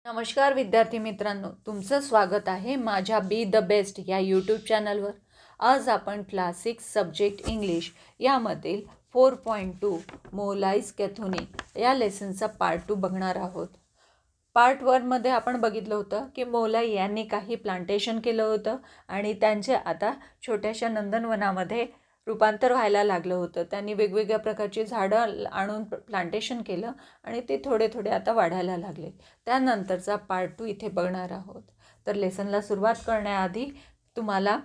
नमस्कार विद्यार्थी मित्रांनो, तुमचं स्वागत आहे माझ्या बी द बेस्ट या यूट्यूब चॅनलवर। आज आपण क्लास 6 सब्जेक्ट इंग्लिश यामधील 4.2 मोलाइज कॅथोनी या लेसनचा पार्ट 2 बघणार आहोत। पार्ट 1 मध्ये आपण बघितलं होतं की मोलाई यांनी काही प्लांटेशन केलं होतं आणि त्यांचे आता छोट्याशा नंदनवनामध्ये रूपांतर व्हायला लागलं होतं। त्यांनी वेगवेगळ्या प्रकारची झाडं आणून प्लांटेशन केलं आणि ते थोडे थोडे आता वाढायला लागले। त्यानंतरचा पार्ट 2 इथे बघणार आहोत। तर लेसनला सुरुवात करण्याआधी तुम्हाला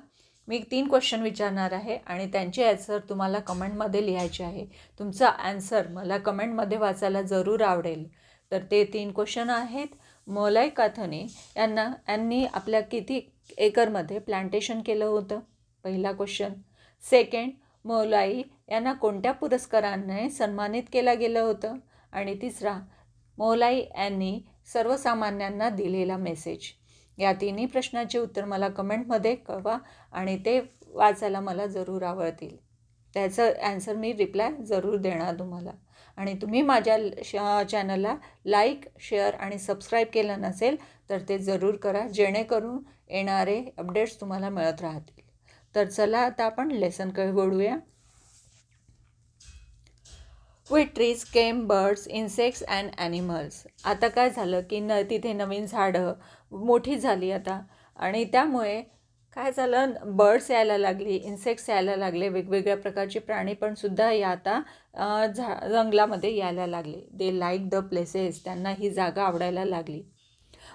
मी 3 क्वेश्चन विचारणार आहे आणि त्यांचे आन्सर तुम्हाला कमेंटमध्ये लिहायचे आहे। तुमचा आन्सर मला कमेंटमध्ये वाचायला जरूर आवडेल। तर ते 3 क्वेश्चन आहेत। मोलाई कॅथोनी यांनी आपल्या किती एकरमध्ये प्लांटेशन केलं होतं? पहिला क्वेश्चन। सेकंड, मोलाई यांना कोणत्या पुरस्काराने सन्मानित केलं गेलं होतं? आणि तिसरा, मोलाई यांनी सर्वसामान्यांना दिलेला मेसेज। या तिन्ही प्रश्नाचे उत्तर मला कमेंटमध्ये कळवा आणि ते वाचायला मला जरूर आवडतील। त्याचं आन्सर मी रिप्लाय जरूर देणार तुम्हाला। आणि तुम्ही माझ्या चॅनलला लाईक, शेअर आणि सबस्क्राईब केलं नसेल तर ते जरूर करा, जेणेकरून येणारे अपडेट्स तुम्हाला मिळत राहतील। तर चला आता आपण लेसनकडे वळूया। With trees came birds, insects and animals. आता काय झालं की तिथे नवीन झाडं मोठी झाली आता, आणि त्यामुळे काय झालं, बर्ड्स यायला लागली, इन्सेक्ट्स यायला लागले, वेगवेगळ्या प्रकारचे प्राणी पण सुद्धा या आता जंगलामध्ये यायला लागले। दे लाईक द प्लेसेस, त्यांना ही जागा आवडायला लागली।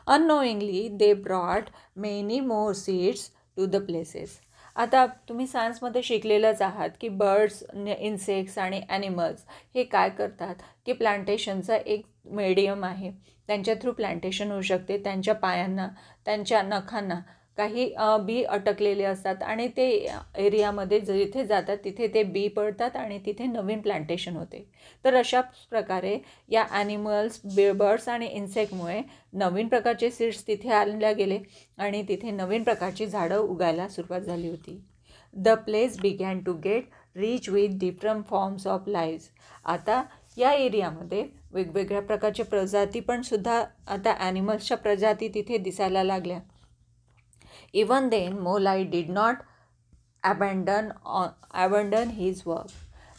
Unknowingly they brought many more seeds to the places. आता तुम्ही सायन्समध्ये शिकलेलंच आहात की बर्ड्स, इन्सेक्ट्स आणि ॲनिमल्स हे काय करतात की प्लांटेशनचा एक मीडियम आहे। त्यांच्या थ्रू प्लांटेशन होऊ शकते। त्यांच्या पायांना, त्यांच्या नखांना काही बी अटकलेले असतात आणि ते एरियामध्ये जिथे जातात तिथे ते बी पडतात आणि तिथे नवीन प्लांटेशन होते। तर अशा प्रकारे या ॲनिमल्स, बर्ड्स आणि इन्सेक्टमुळे नवीन प्रकारचे सीड्स तिथे आणले गेले आणि तिथे नवीन प्रकारची झाडं उगायला सुरुवात झाली होती। The place began to get rich with different forms of lives. आता या एरियामध्ये वेगवेगळ्या प्रकारच्या प्रजाती पण सुद्धा आता ॲनिमल्सच्या प्रजाती तिथे दिसायला लागल्या। Even then Molai did not abandon his work.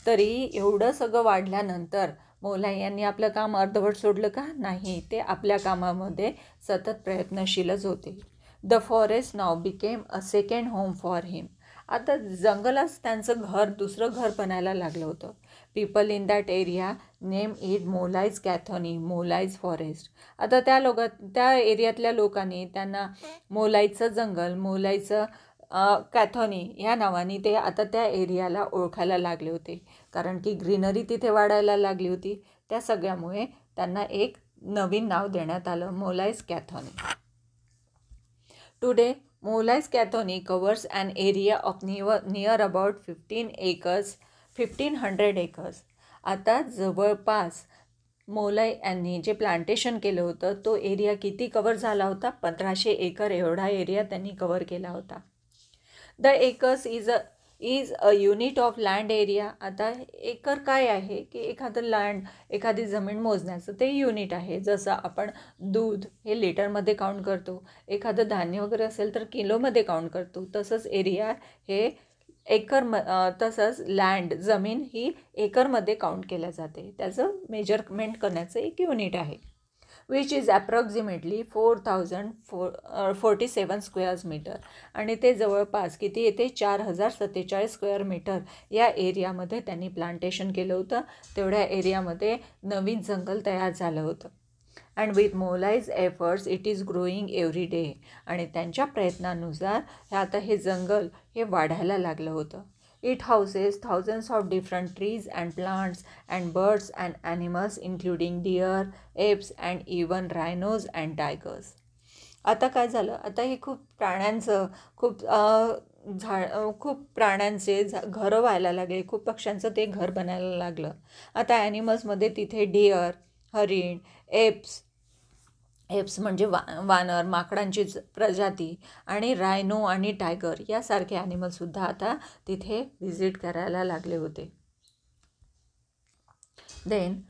तरी एवढं सगळं वाढल्यानंतर मोलाई यांनी आपलं काम अर्धवट सोडलं का? नाही, ते आपल्या कामामध्ये सतत प्रयत्नशीलच होते। The forest now became a second home for him. आता जंगलाच त्यांचं घर, दुसरं घर बनायला लागलं होतं। People in that area name it Molai's Kathoni, Molai's forest. आता त्या एरियातल्या लोकांनी त्यांना मोलाईचं जंगल, मोलाईचं कॅथोनी ह्या नावाने ते आता त्या एरियाला ओळखायला लागले होते, कारण की ग्रीनरी तिथे वाढायला लागली होती। त्या सगळ्यामुळे त्यांना एक नवीन नाव देण्यात आलं, Molai's Kathoni. Today Molai's Kathoni covers an area of near about 1500 acres. आता जवळपास मोलाई यांनी जे प्लांटेशन केलं होतं तो एरिया किती कवर झाला होता? 1500 एकर एवढा एरिया त्यांनी कवर केला होता। The acres is a unit of land area. आता एकर काय आहे की एखादं लँड, एखादी जमीन मोजण्याचं ते युनिट आहे। जसं आपण दूध हे लिटरमध्ये काउंट करतो, एखादं धान्य वगैरे असेल तर किलोमध्ये काउंट करतो, तसंच एरिया हे तसंच लँड, जमीन ही एकरमध्ये काउंट केल्या जाते। त्याचं मेजरमेंट करण्याचं एक युनिट आहे। Which is approximately 4047 square metre. आणि ते जवळपास किती येते? 4047 स्क्वेअर मीटर या एरियामध्ये त्यांनी प्लांटेशन केलं होतं। तेवढ्या एरियामध्ये नवीन जंगल तयार झालं होतं। And with Molai's efforts it is growing every day. आणि त्यांच्या प्रयत्नानुसार आता हे जंगल हे वाढायला लागलं होतं। It houses thousands of different trees and plants and birds and animals including deer, apes and even rhinos and tigers. आता काय झालं? आता हे खूप प्राण्यांचे घरं व्हायला लागले, खूप पक्ष्यांचं ते घर बनायला लागलं। आता ॲनिमल्समध्ये तिथे डिअर, हरिण, एप्स म्हणजे वानर, माकडांची प्रजाती, आणि रायनो आणि टायगर यासारखे ॲनिमल्ससुद्धा आता तिथे व्हिजिट करायला लागले होते। Then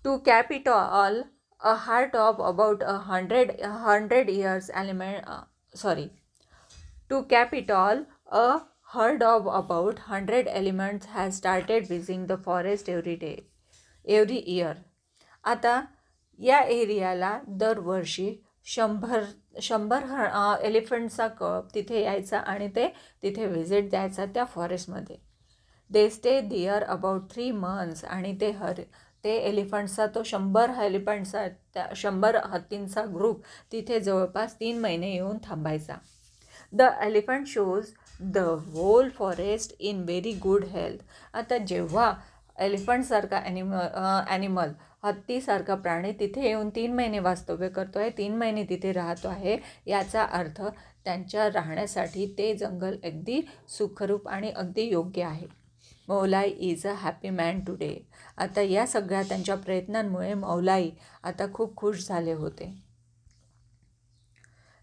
to cap it all A heart of about 100 years to cap it all, a herd of about 100 elements has started visiting the forest every year. आता या एरियाला दरवर्षी शंभर एलिफंटचा कप तिथे यायचा आणि ते तिथे व्हिजिट द्यायचा त्या फॉरेस्टमध्ये. They stay there about 3 months आणि ते एलिफंट्सचा तो 100 एलिफंट्सचा 100 हत्तींचा ग्रुप तिथे जवळपास 3 महिने येऊन थांबायचा. The elephant shows the whole forest in very good health. आता जेव्हा एलिफंटसारखा ॲनिमल हत्तीसारखा प्राणी तिथे येऊन 3 महिने वास्तव्य करतो आहे, 3 महिने तिथे राहतो आहे, याचा अर्थ त्यांच्या राहण्यासाठी ते जंगल अगदी सुखरूप आणि अगदी योग्य आहे. Molai is a happy man today. आता या सगळ्या त्यांच्या प्रयत्नांमुळे मौलाई आता खूप खुश झाले होते.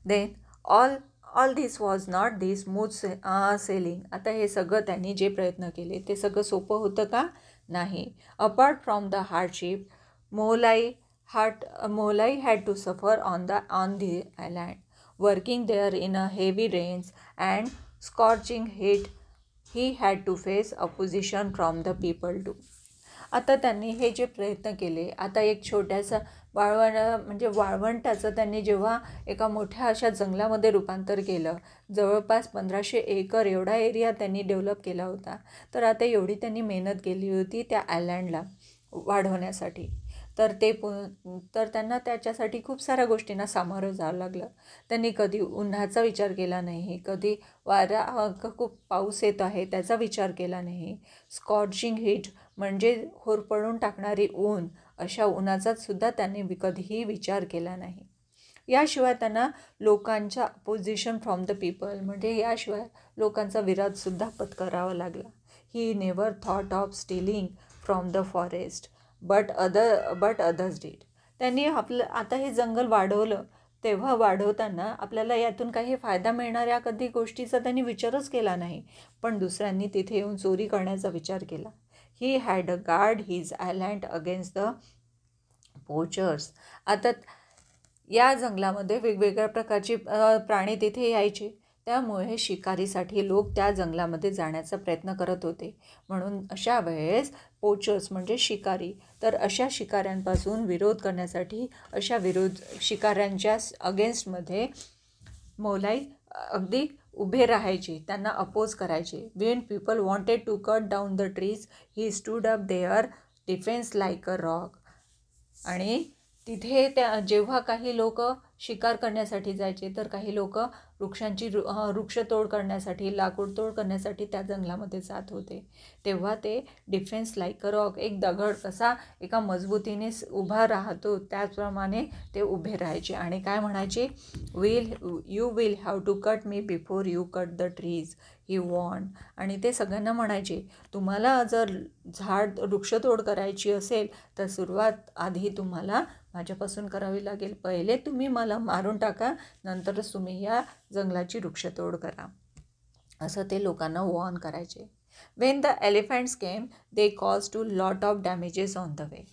Then all this was not the smooth sailing. आता हे सगळं त्यांनी जे प्रयत्न केले ते सगळं सोपं होतं का? नाही. Apart from the hardship, Molai had to suffer on the island, working there in a heavy rains and scorching heat. He had to face opposition from the people too. आता त्यांनी हे जे प्रयत्न केले, आता एक छोट्यासा वाळवंटाचं त्यांनी जेव्हा एका मोठ्या अशा जंगलामध्ये रूपांतर केलं, जवळपास 1500 एकर एवढा एरिया त्यांनी डेव्हलप केला होता. तर आता एवढी त्यांनी मेहनत केली होती त्या आयलँडला वाढवण्यासाठी, तर त्यांना त्याच्यासाठी खूप साऱ्या गोष्टींना सामोरं जावं लागलं. त्यांनी कधी उन्हाचा विचार केला नाही, कधी खूप पाऊस येत आहे त्याचा विचार केला नाही. स्कॉर्चिंग हीट म्हणजे होरपळून टाकणारी ऊन, अशा उन्हाचा सुद्धा त्यांनी कधीही विचार केला नाही. याशिवाय त्यांना लोकांच्या अपोजिशन फ्रॉम द पीपल म्हणजे याशिवाय लोकांचा विरोधसुद्धा पत्करावा लागला. He never thought of stealing from the forest but others did. त्यांनी आता हे जंगल वाढवलं, तेव्हा वाढवताना आपल्याला यातून काही फायदा मिळणाऱ्या कधी गोष्टीचा त्यांनी विचारच केला नाही, पण दुसऱ्यांनी तिथे येऊन चोरी करण्याचा विचार केला. He had a guard his island against the poachers. आता या जंगलामध्ये वेगवेगळ्या प्रकारची प्राणी तिथे यायचे, त्यामुळे शिकारीसाठी लोक त्या जंगलामध्ये जाण्याचा प्रयत्न करत होते. म्हणून अशा वेळेस पोचर्स म्हणजे शिकारी, तर अशा शिकाऱ्यांपासून विरोध करण्यासाठी शिकाऱ्यांच्या अगेन्स्टमध्ये मौलाई अगदी उभे राहायचे, त्यांना अपोज करायचे. When people wanted to cut down the trees he stood up there defence like a rock. आणि तिथे जेव्हा काही लोक शिकार करण्यासाठी जायचे, तर काही लोक वृक्षतोड करण्यासाठी, लाकूड तोड करण्यासाठी त्या जंगलामध्ये जात होते, तेव्हा ते डिफेन्स लाईक अ रॉक, एक दगड कसा एका मजबूतीने उभा राहतो त्याचप्रमाणे ते उभे राहायचे आणि काय म्हणायचे, you will have to cut me before you cut the trees he want. आणि ते सगळ्यांना म्हणायचे, तुम्हाला जर वृक्षतोड करायची असेल तर सुरुवात आधी तुम्हाला माझ्यापासून करावी लागेल. पहिले तुम्ही मला मारून टाका, नंतरच तुम्ही या जंगलाची वृक्षतोड करा, असं ते लोकांना वॉर्न करायचे. When the elephants came they cause to lot of damages on the way.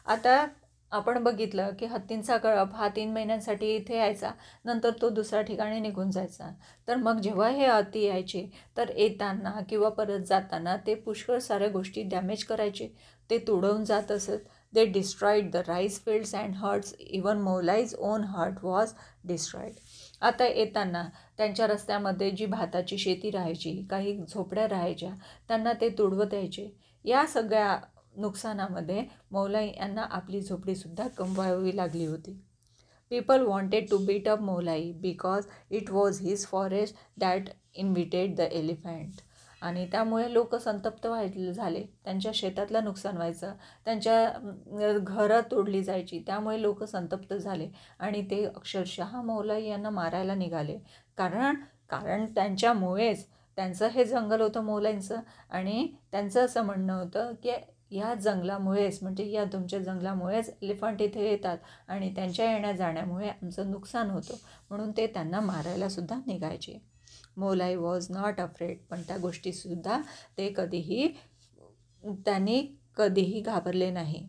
आता आपण बघितलं की हत्तींचा कळप हा 3 महिन्यांसाठी इथे यायचा, नंतर तो दुसऱ्या ठिकाणी निघून जायचा. तर मग जेव्हा हे हत्ती यायचे तर येताना किंवा परत जाताना ते पुष्कळ साऱ्या गोष्टी डॅमेज करायचे, ते तुडवून जात असत. They destroyed the rice fields and huts, even Molai's own hut was destroyed. आता येताना त्यांच्या रस्त्यामध्ये जी भाताची शेती राहायची, काही झोपड्या राहायच्या, त्यांना ते तुडवत यायचे. या सगळ्या नुकसानामध्ये मौलाई यांना आपली झोपडीसुद्धा गमवावी लागली होती. People wanted to beat up Molai because it was his forest that invited the elephant. आणि त्यामुळे लोक संतप्त झाले, त्यांच्या शेतातलं नुकसान व्हायचं, त्यांच्या घरं तोडली जायची, त्यामुळे लोक संतप्त झाले आणि ते अक्षरशः मौलाई यांना मारायला निघाले. कारण त्यांच्यामुळेच, त्यांचं हे जंगल होतं मौलाईंचं, आणि त्यांचं असं म्हणणं होतं की या जंगलामुळेच म्हणजे या तुमच्या जंगलामुळेच एलिफंट इथे येतात आणि त्यांच्या येण्या जाण्यामुळे आमचं नुकसान होतं, म्हणून ते त्यांना मारायलासुद्धा निघायचे. मौलाई वॉज नॉट अफ्रेड. पण त्या गोष्टीसुद्धा त्यांनी कधीही घाबरले नाही.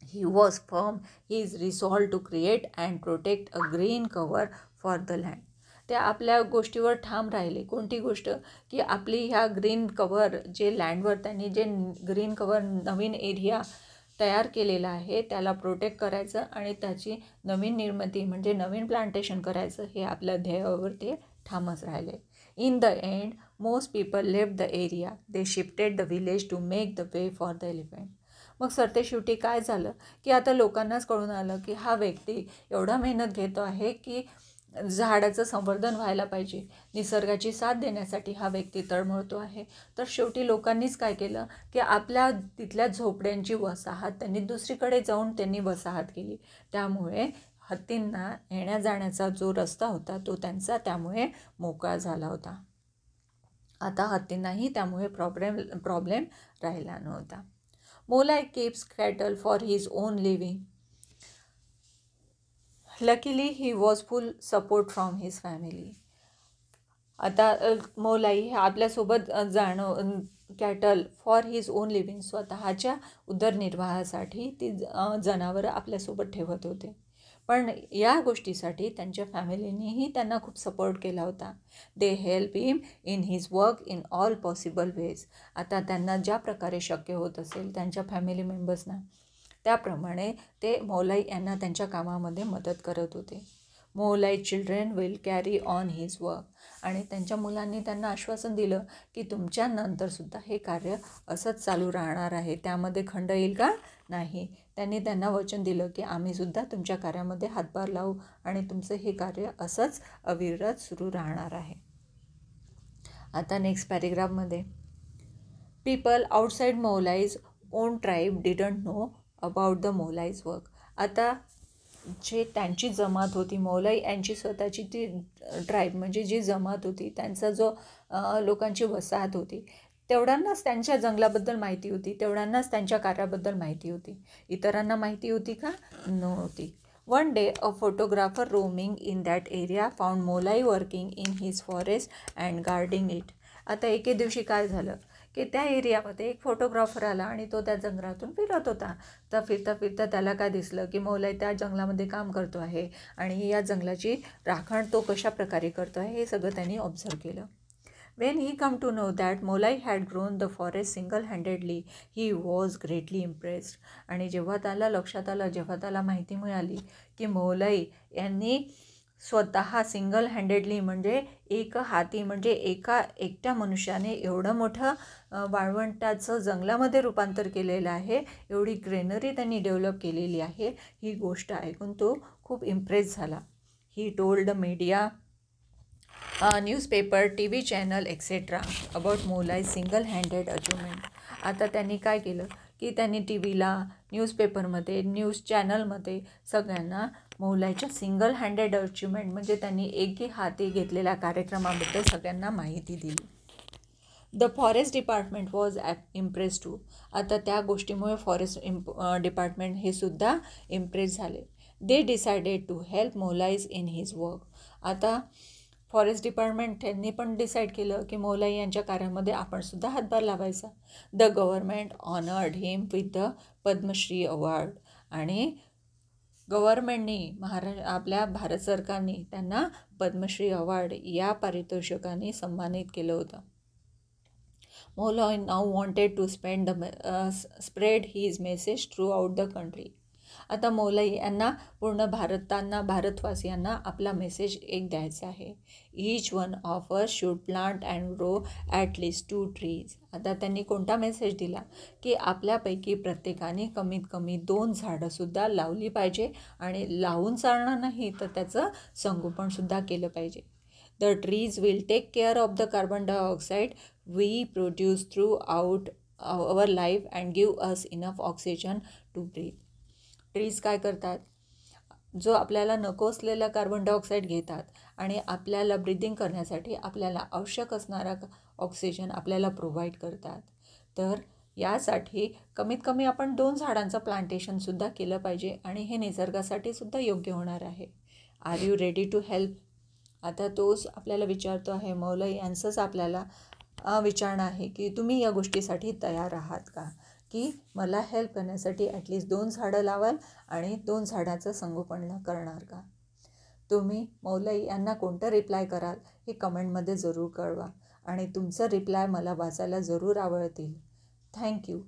He was firm. He is resolved to create and protect a green cover for the land. त्या आपल्या गोष्टीवर ठाम राहिले. कोणती गोष्ट? की आपली ह्या ग्रीन कवर जे लँडवर त्यांनी जे ग्रीन कवर नवीन एरिया तयार केलेला आहे त्याला प्रोटेक्ट करायचं आणि त्याची नवीन निर्मिती म्हणजे नवीन प्लांटेशन करायचं हे आपल्या ध्येयावर ते ठामच राहिले. In the end most people left the area. They shifted the village to make the way for the elephant. मग सरतेशेवटी काय झालं की आता लोकांनाच कळून आलं की हा व्यक्ती एवढा मेहनत घेतो आहे की झाडाचं संवर्धन व्हायला पाहिजे, निसर्गाची साथ देण्यासाठी हा व्यक्ती तळमळतो आहे. तर शेवटी लोकांनीच काय केलं की आपल्या तिथल्या झोपड्यांची वसाहत त्यांनी दुसरीकडे जाऊन त्यांनी वसाहत केली. त्यामुळे हत्तींना येण्या जाण्याचा जो रस्ता होता तो त्यांचा त्यामुळे मोकळा झाला होता. आता हत्तींनाही त्यामुळे प्रॉब्लेम राहिला नव्हता. मोलाई keeps cattle for his own living. Luckily, he was full support from his family. आता मोलाई हे आपल्यासोबत जाणं cattle for his on living स्वतःच्या उदरनिर्वाहासाठी ती जनावरं आपल्यासोबत ठेवत होते. पण या गोष्टीसाठी त्यांच्या फॅमिलीनेही त्यांना खूप सपोर्ट केला होता. They help him in his work in all possible ways. आता त्यांना ज्या प्रकारे शक्य होत असेल त्यांच्या फॅमिली मेंबर्सना त्याप्रमाणे ते मोलाई यांना त्यांच्या कामामध्ये मदत करत होते. Molai children will carry on his work. आणि त्यांच्या मुलांनी त्यांना आश्वासन दिलं की तुमच्या नंतरसुद्धा हे कार्य असंच चालू राहणार आहे, त्यामध्ये खंड येईल का नाही. त्यांनी त्यांना वचन दिलं की आम्हीसुद्धा तुमच्या कार्यामध्ये हातभार लावू आणि तुमचं हे कार्य असंच अविरत सुरू राहणार आहे. आता नेक्स्ट पॅरेग्राफमध्ये people outside Molai's own tribe didn't know about the Molai's work. आता जे त्यांची जमात होती मोलाई यांची स्वतःची ती ट्राईब म्हणजे जी जमात होती त्यांचा जो लोकांची वसाहत होती तेवढ्यांनाच त्यांच्या जंगलाबद्दल माहिती होती, तेवढ्यांनाच त्यांच्या कार्याबद्दल माहिती होती. इतरांना माहिती होती का? नव्हती. One day a photographer roaming in that area found Molai working in his forest and guarding it. आता एके दिवशी काय झालं की त्या एरियामध्ये एक फोटोग्राफर आला आणि तो त्या जंगलातून फिरत होता. तर फिरता फिरता त्याला काय दिसलं की मोलाई त्या जंगलामध्ये काम करतो आहे आणि या जंगलाची राखण तो कशा प्रकारे करतो आहे हे सगळं त्यांनी ऑब्झर्व केलं. When he come to know that Molai had grown the forest single-handedly, he was greatly impressed. आणि जेव्हा त्याला लक्षात आलं, जेव्हा त्याला माहिती मिळाली की मोलाई यांनी स्वतः सिंगल हँडेडली म्हणजे एक हाती म्हणजे एकट्या मनुष्याने एवढं मोठं वाळवंटाचं जंगलामध्ये रूपांतर केलेलं आहे, एवढी ग्रेनरी त्यांनी डेव्हलप केलेली आहे, ही गोष्ट ऐकून तो खूप इम्प्रेस झाला. He told the media newspaper TV channel etcetera about Molai single handed achievement. आता त्यांनी काय केलं की त्यांनी TVला न्यूजपेपरमध्ये न्यूज चॅनलमध्ये सगळ्यांना मोलाईच्या सिंगल हँडेड अचिव्हमेंट म्हणजे त्यांनी एकी हाती घेतलेल्या कार्यक्रमाबद्दल सगळ्यांना माहिती दिली. The forest department was impress too. आता त्या गोष्टीमुळे फॉरेस्ट डिपार्टमेंट हे सुद्धा इम्प्रेस झाले. They decided to help Molai's in his work. आता फॉरेस्ट डिपार्टमेंट त्यांनी पण डिसाईड केलं की मोलाई यांच्या कार्यामध्ये आपण सुद्धा हातभार लावायचा. The government honoured him with the Padmashri award. आणि गव्हर्मेंटनी आपल्या भारत सरकारने त्यांना पद्मश्री अवॉर्ड या पारितोषिकाने सन्मानित केलं होतं. Molai now wanted to spread his message throughout the country. आता मोलाई यांना पूर्ण भारतवासियांना आपला मेसेज एक द्यायचा आहे. Each one of us should plant and grow at least 2 trees. आता त्यांनी कोणता मेसेज दिला की आपल्यापैकी प्रत्येकाने कमीत कमी 2 झाडंसुद्धा लावली पाहिजे आणि लावून चालणार नाही तर त्याचं संगोपनसुद्धा केलं पाहिजे. The trees will take care of the carbon dioxide we produce throughout our life and give us enough oxygen to breathe. Trees काय करतात? जो आपल्याला नको असलेला कार्बन डायऑक्साईड घेतात आणि आपल्याला ब्रिदिंग करण्यासाठी आपल्याला आवश्यक असणारा ऑक्सिजन आपल्याला प्रोव्हाइड करतात. तर यासाठी कमीत कमी आपण 2 झाडांचं प्लांटेशनसुद्धा केलं पाहिजे आणि हे निसर्गासाठी सुद्धा योग्य होणार आहे. Are you ready to help? आता तोच आपल्याला विचारतो आहे. मोलाई यांचंच आपल्याला विचारणं आहे की तुम्ही या गोष्टीसाठी तयार आहात का? की मला हेल्प करण्यासाठी ॲटलिस्ट 2 झाडं लावाल आणि 2 झाडाचं संगोपन करणार का? तुम्ही मौलाई यांना कोणतं रिप्लाय कराल हे कमेंटमध्ये जरूर कळवा आणि तुमचं रिप्लाय मला वाचायला जरूर आवडतील. थँक्यू.